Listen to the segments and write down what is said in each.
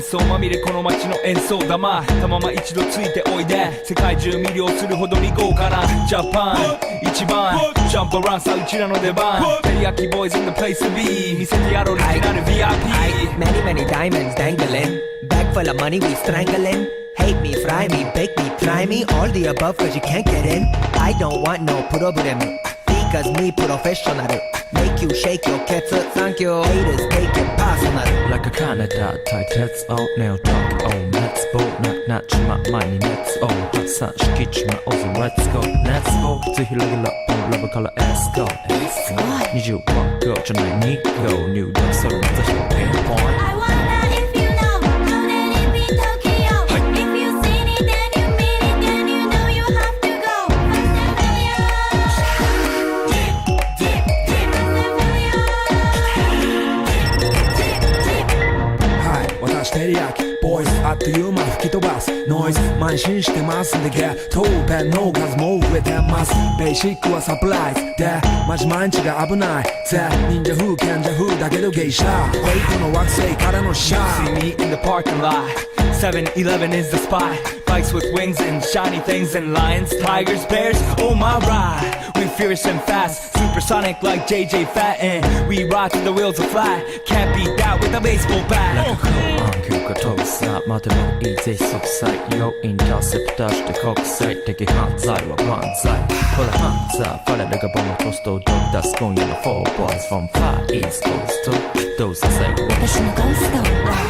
喧騒まみれこの街の演奏玉たまま一度ついておいで世界中魅了するほどに豪華なジャパン一番ジャンプアランさうちらの出番テリヤキボーイズ in the place to be 見せてやろうオリジナル VIP Many many diamonds dangling Bag full of money we strangling Hate me, fry me, bake me, try me All the above cause you can't get in I don't want no problem Because me professional Make you shake your cats Thank you Haters take it personal Like a Canada tight heads out Nail talk oh let's go not my money let's go発散しきちまおうぜ Let's go Let's go ぜひレギュラーポンラブからエスコ20ワッゴじゃない2ゴ入力するぜひピンポイント I wonder if you know How let it be Tokyo If you seen it then you mean it Then you know you have to goはい私テリヤキボーイズあっという間吹き飛ばすノイズ慢心してますんでゲットペンの数も増えてますベーシックはサプライズでマジ毎日が危ないぜ忍者風賢者風だけどゲイシャフェイクの惑星からのシャ See me in the parking lot 7-Eleven is the spot Bikes with wings and shiny things and lions, tigers, bears, oh my ride We fierce and fast, supersonic like JJ Fatten We ride till the wheels are flat Can't beat that with a baseball bat Like a cool on 急が飛ぶさまでもいいぜ即歳要インターセプターして国際的犯罪は万歳これハンザーファレルがボムコストを飛び出す今夜の4 boys from far east coast どうさせ私のゴースト I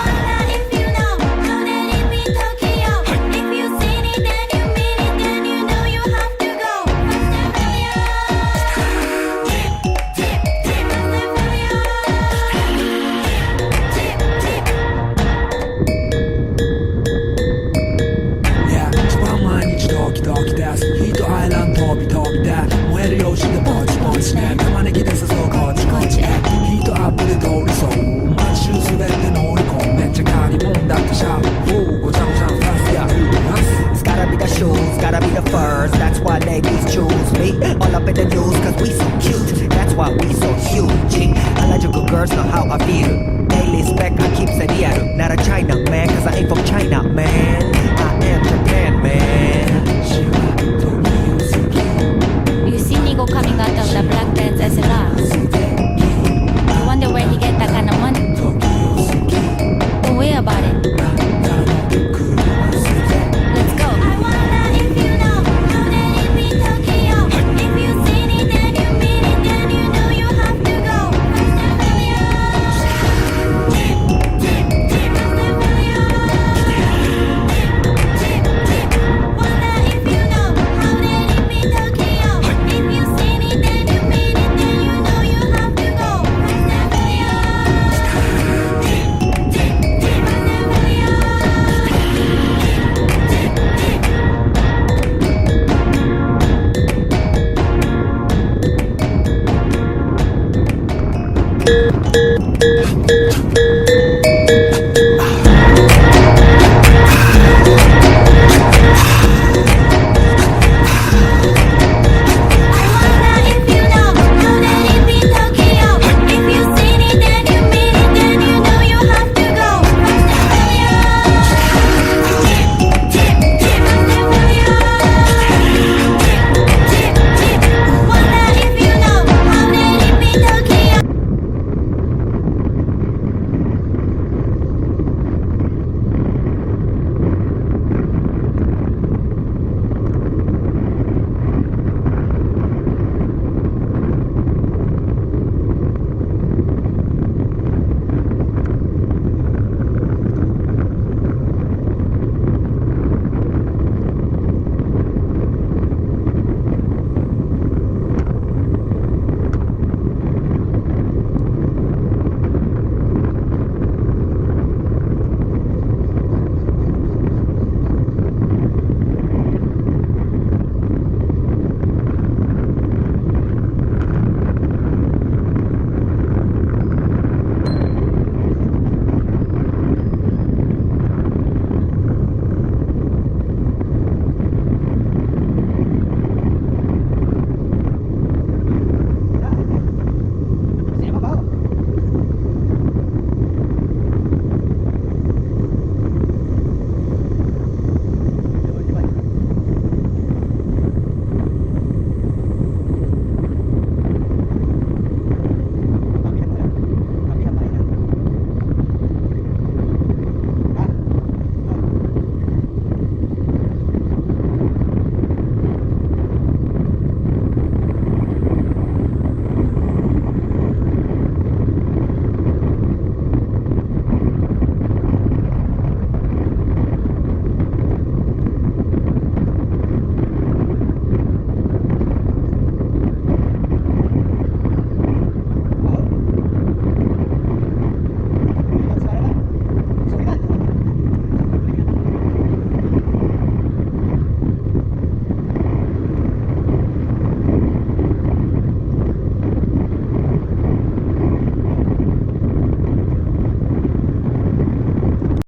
wonder if you know How let it be Tokyo If you seen it then you mean it Then you know you have to go Yeah 一番毎日ドキドキですヒートアイランド飛び飛びで燃えるようしてポチポチね玉ねぎで誘うこっちこっちへヒートアップで通りそう毎週滑って乗り込むめっちゃ借りもんだってシャンプーごちゃごちゃフランスやフー It's gotta be the shoes, gotta be the furs That's why ladies choose me All up in the news cause we so cute That's why we so huge Harajuku girls know how I feel Daily spec I keep it real Not a China man cause I ain't from China man I am Japan man You see Nigo coming out of the black pants as a lot You wonder where he get that kind of money Don't worry about it Let's go I wonder if you know How let it be Tokyo If you seen it then you mean it Then you know you have to go Wonder if you know How let it be Tokyo If you seen it then you mean it Then you know you have to go Yeah